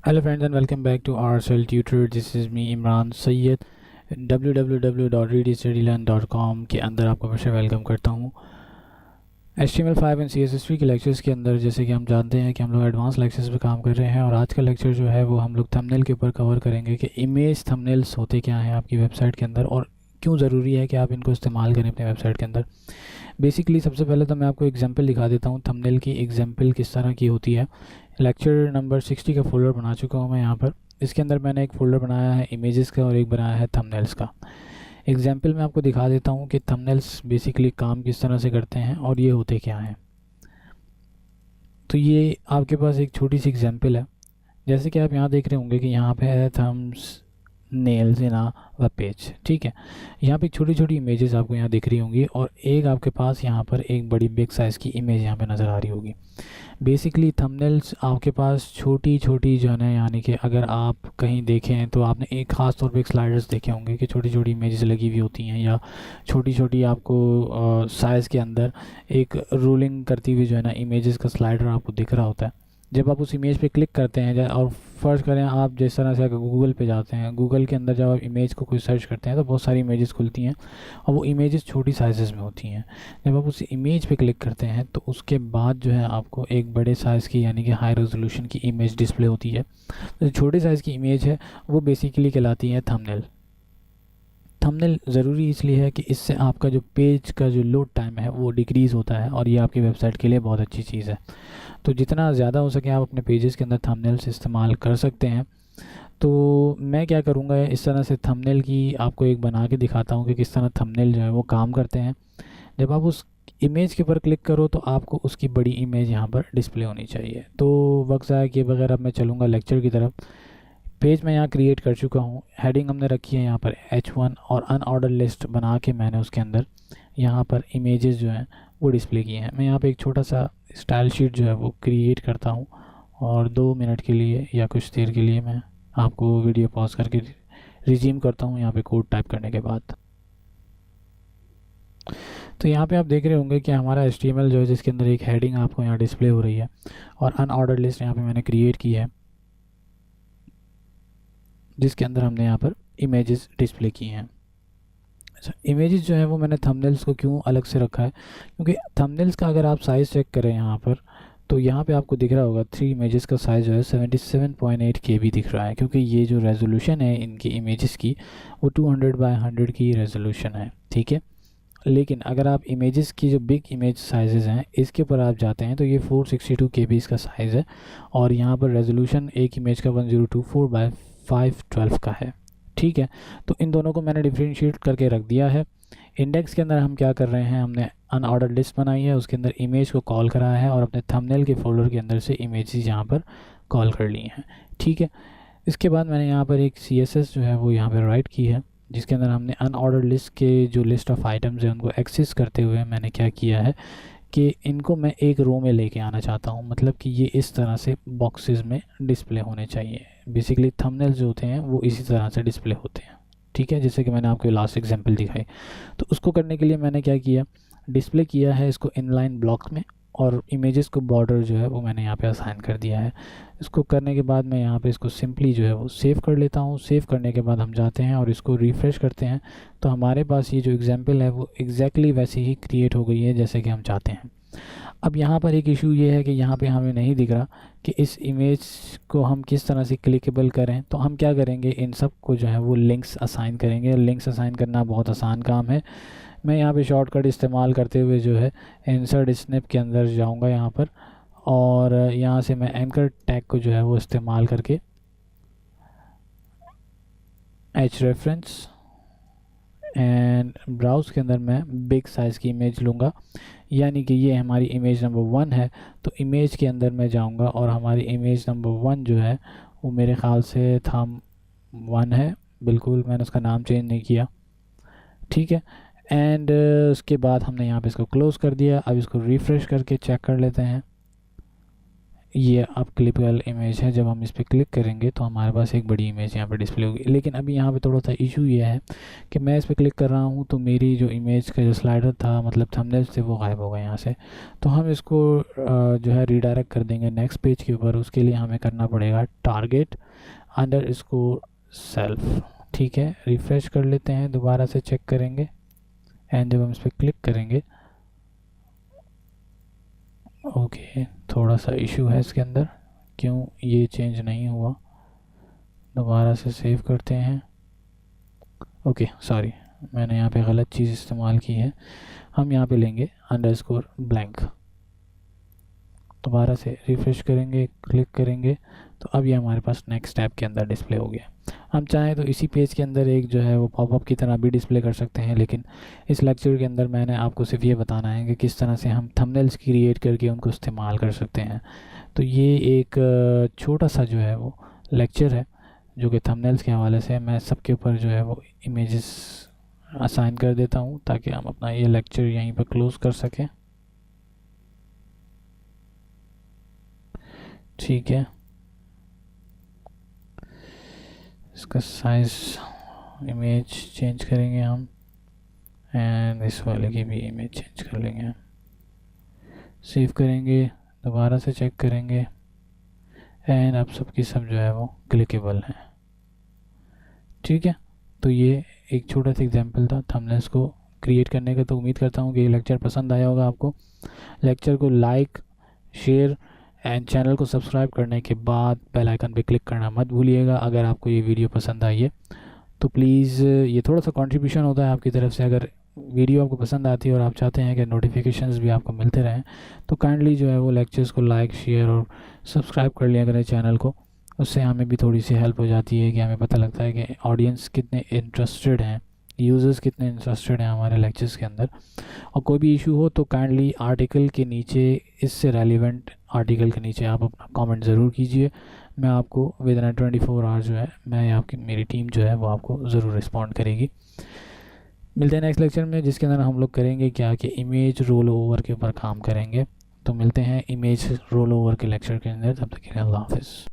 Hello friends and welcome back to RSL Tutor. This is me Imran Syed www.readystudylearn.com के अंदर आपको फिर से वेलकम करता हूँ। HTML5 एंड CSS3 के लेक्चर्स के अंदर जैसे कि हम जानते हैं कि हम लोग एडवांस लेक्चर्स पे काम कर रहे हैं और आज का लेक्चर जो है वो हम लोग थंबनेल के ऊपर कवर करेंगे कि इमेज थंबनेल्स होते क्या हैं आपकी वेबसाइट के अंदर और क्यों ज़रूरी है कि आप इनको इस्तेमाल करें अपने वेबसाइट के अंदर। बेसिकली सबसे पहले तो मैं आपको एग्जांपल दिखा देता हूँ थंबनेल की एग्जांपल किस तरह की होती है। लेक्चर नंबर 60 का फोल्डर बना चुका हूँ मैं यहाँ पर। इसके अंदर मैंने एक फ़ोल्डर बनाया है इमेजेस का और एक बनाया है थंबनेल्स का। एग्जांपल में आपको दिखा देता हूँ कि थंबनेल्स बेसिकली काम किस तरह से करते हैं और ये होते क्या हैं। तो ये आपके पास एक छोटी सी एग्जांपल है। जैसे कि आप यहाँ देख रहे होंगे कि यहाँ पे है थम्स नेल्स इन आ वेब पेज। ठीक है, यहाँ पे छोटी छोटी इमेजेस आपको यहाँ दिख रही होंगी और एक आपके पास यहाँ पर एक बड़ी बिग साइज़ की इमेज यहाँ पे नज़र आ रही होगी। बेसिकली थंबनेल्स आपके पास छोटी छोटी जो है ना, यानी कि अगर आप कहीं देखें तो आपने एक ख़ास तौर पे एक स्लाइडर्स देखे होंगे कि छोटी छोटी इमेजेस लगी हुई होती हैं या छोटी छोटी आपको साइज़ के अंदर एक रोलिंग करती हुई जो है ना इमेजेस का स्लाइडर आपको दिख रहा होता है। जब आप उस इमेज पे क्लिक करते हैं और फर्ज करें आप जिस तरह से अगर गूगल पे जाते हैं, गूगल के अंदर जब आप इमेज को कोई सर्च करते हैं तो बहुत सारी इमेजेस खुलती हैं और वो इमेजेस छोटी साइज़ में होती हैं। जब आप उस इमेज पे क्लिक करते हैं तो उसके बाद जो है आपको एक बड़े साइज़ की यानी कि हाई रेजोल्यूशन की इमेज डिस्प्ले होती है। तो छोटे साइज़ की इमेज है वो बेसिकली कहलाती है थंबनेल। थंबनेल ज़रूरी इसलिए है कि इससे आपका जो पेज का जो लोड टाइम है वो डिक्रीज़ होता है और ये आपकी वेबसाइट के लिए बहुत अच्छी चीज़ है। तो जितना ज़्यादा हो सके आप अपने पेजेस के अंदर थंबनेल्स इस्तेमाल कर सकते हैं। तो मैं क्या करूँगा, इस तरह से थंबनेल की आपको एक बना के दिखाता हूँ कि किस तरह थंबनेल जो है वो काम करते हैं। जब आप उस इमेज के ऊपर क्लिक करो तो आपको उसकी बड़ी इमेज यहाँ पर डिस्प्ले होनी चाहिए। तो वक्त ज़ाया किए बगैर अब मैं चलूँगा लेक्चर की तरफ। पेज मैं यहाँ क्रिएट कर चुका हूँ। हेडिंग हमने रखी है यहाँ पर H1 और अनऑर्डर लिस्ट बना के मैंने उसके अंदर यहाँ पर इमेजेस जो हैं वो डिस्प्ले किए हैं। मैं यहाँ पे एक छोटा सा स्टाइल शीट जो है वो क्रिएट करता हूँ और 2 मिनट के लिए या कुछ देर के लिए मैं आपको वीडियो पॉज करके रिज्यूम करता हूँ यहाँ पे कोड टाइप करने के बाद। तो यहाँ पे आप देख रहे होंगे कि हमारा HTML जो है जिसके अंदर एक हेडिंग आपको यहाँ डिस्प्ले हो रही है और अनऑर्डर लिस्ट यहाँ पे मैंने क्रिएट की है जिसके अंदर हमने यहाँ पर इमेजेस डिस्प्ले की हैं। अच्छा, इमेजेस जो है वो मैंने थंबनेल्स को क्यों अलग से रखा है, क्योंकि थंबनेल्स का अगर आप साइज़ चेक करें यहाँ पर तो यहाँ पे आपको दिख रहा होगा 3 इमेजेस का साइज़ जो है 77.8 KB दिख रहा है, क्योंकि ये जो रेजोल्यूशन है इनकी इमेजेस की वो 200 बाय 100 की रेजोल्यूशन है। ठीक है, लेकिन अगर आप इमेजेस की जो बिग इमेज साइज़ हैं इसके ऊपर आप जाते हैं तो ये 462 KB इसका साइज़ है और यहाँ पर रेजोल्यूशन एक इमेज का 1024 बाय 512 का है। ठीक है, तो इन दोनों को मैंने डिफरेंशिएट करके रख दिया है। इंडेक्स के अंदर हम क्या कर रहे हैं, हमने अनऑर्डर लिस्ट बनाई है, उसके अंदर इमेज को कॉल करा है और अपने थंबनेल के फोल्डर के अंदर से इमेजेस यहाँ पर कॉल कर ली हैं। ठीक है, इसके बाद मैंने यहाँ पर एक CSS जो है वो यहाँ पर राइट की है जिसके अंदर हमने अनऑर्डर लिस्ट के जो लिस्ट ऑफ आइटम्स हैं उनको एक्सेस करते हुए मैंने क्या किया है कि इनको मैं एक रो में लेके आना चाहता हूँ, मतलब कि ये इस तरह से बॉक्सेस में डिस्प्ले होने चाहिए। बेसिकली थंबनेल्स जो होते हैं वो इसी तरह से डिस्प्ले होते हैं। ठीक है, जैसे कि मैंने आपको लास्ट एग्जांपल दिखाई। तो उसको करने के लिए मैंने क्या किया, डिस्प्ले किया है इसको इनलाइन ब्लॉक में और इमेजेस को बॉर्डर जो है वो मैंने यहाँ पे असाइन कर दिया है। इसको करने के बाद मैं यहाँ पे इसको सिंपली जो है वो सेव कर लेता हूँ। सेव करने के बाद हम जाते हैं और इसको रिफ़्रेश करते हैं तो हमारे पास ये जो एग्जांपल है वो एग्जैक्टली वैसे ही क्रिएट हो गई है जैसे कि हम चाहते हैं। अब यहाँ पर एक इशू ये है कि यहाँ पे हमें नहीं दिख रहा कि इस इमेज को हम किस तरह से क्लिकेबल करें। तो हम क्या करेंगे, इन सब को जो है वो लिंक्स असाइन करेंगे। लिंक्स असाइन करना बहुत आसान काम है। मैं यहाँ पे शॉर्टकट इस्तेमाल करते हुए जो है इंसर्ट स्नैप के अंदर जाऊँगा यहाँ पर और यहाँ से मैं एंकर टैग को जो है वो इस्तेमाल करके एच रेफरेंस एंड ब्राउज के अंदर मैं बिग साइज़ की इमेज लूँगा, यानी कि ये हमारी इमेज नंबर 1 है। तो इमेज के अंदर मैं जाऊँगा और हमारी इमेज नंबर 1 जो है वो मेरे ख़्याल से थंब 1 है, बिल्कुल मैंने उसका नाम चेंज नहीं किया। ठीक है, एंड उसके बाद हमने यहाँ पे इसको क्लोज़ कर दिया। अब इसको रिफ़्रेश करके चेक कर लेते हैं। ये अब क्लिपेबल इमेज है, जब हम इस पर क्लिक करेंगे तो हमारे पास एक बड़ी इमेज यहाँ पे डिस्प्ले होगी। लेकिन अभी यहाँ पे थोड़ा सा इशू ये है कि मैं इस पर क्लिक कर रहा हूँ तो मेरी जो इमेज का जो स्लाइडर था, मतलब थंबनेल्स थे, वो गायब हो गए यहाँ से। तो हम इसको जो है रीडायरेक्ट कर देंगे नेक्स्ट पेज के ऊपर। उसके लिए हमें करना पड़ेगा टारगेट अंडरस्कोर सेल्फ। ठीक है, रिफ़्रेश कर लेते हैं, दोबारा से चेक करेंगे एंड जब हम इस पर क्लिक करेंगे, ओके थोड़ा सा इशू है इसके अंदर, क्यों ये चेंज नहीं हुआ। दोबारा से सेव करते हैं। ओके सॉरी, मैंने यहाँ पे गलत चीज़ इस्तेमाल की है। हम यहाँ पे लेंगे अंडरस्कोर ब्लैंक। दोबारा से रिफ़्रेश करेंगे, क्लिक करेंगे, तो अब ये हमारे पास नेक्स्ट टैब के अंदर डिस्प्ले हो गया। हम चाहें तो इसी पेज के अंदर एक जो है वो पॉपअप की तरह भी डिस्प्ले कर सकते हैं, लेकिन इस लेक्चर के अंदर मैंने आपको सिर्फ ये बताना है कि किस तरह से हम थंबनेल्स क्रिएट करके उनको इस्तेमाल कर सकते हैं। तो ये एक छोटा सा जो है वो लेक्चर है जो कि थंबनेल्स के हवाले से। मैं सबके ऊपर जो है वो इमेजेस असाइन कर देता हूँ ताकि हम अपना ये लेक्चर यहीं पर क्लोज़ कर सकें। ठीक है, इसका साइज़ इमेज चेंज करेंगे हम एंड इस वाले की भी इमेज चेंज कर लेंगे हम। सेव करेंगे, दोबारा से चेक करेंगे एंड अब सबकी सब जो है वो क्लिकेबल हैं। ठीक है, तो ये एक छोटा सा एग्जांपल था थंबनेल्स को क्रिएट करने का। तो उम्मीद करता हूँ कि ये लेक्चर पसंद आया होगा आपको। लेक्चर को लाइक, शेयर एंड चैनल को सब्सक्राइब करने के बाद बेल आइकन पे क्लिक करना मत भूलिएगा। अगर आपको ये वीडियो पसंद आई है तो प्लीज़, ये थोड़ा सा कंट्रीब्यूशन होता है आपकी तरफ से। अगर वीडियो आपको पसंद आती है और आप चाहते हैं कि नोटिफिकेशंस भी आपको मिलते रहें तो काइंडली जो है वो लेक्चर्स को लाइक, शेयर और सब्सक्राइब कर लिया करें चैनल को। उससे हमें भी थोड़ी सी हेल्प हो जाती है कि हमें पता लगता है कि ऑडियंस कितने इंटरेस्टेड हैं, यूज़र्स कितने इंटरेस्टेड हैं हमारे लेक्चर्स के अंदर। और कोई भी इशू हो तो काइंडली आर्टिकल के नीचे, इससे रेलिवेंट आर्टिकल के नीचे आप अपना कमेंट ज़रूर कीजिए। मैं आपको विद इन 24 आवर जो है मेरी टीम जो है वो आपको ज़रूर रिस्पॉन्ड करेगी। मिलते हैं नेक्स्ट लेक्चर में, जिसके अंदर हम लोग करेंगे क्या कि इमेज रोल ओवर के ऊपर काम करेंगे। तो मिलते हैं इमेज रोल ओवर के लेक्चर के अंदर, तब तक के लिए अल्लाह हाफ़िज़।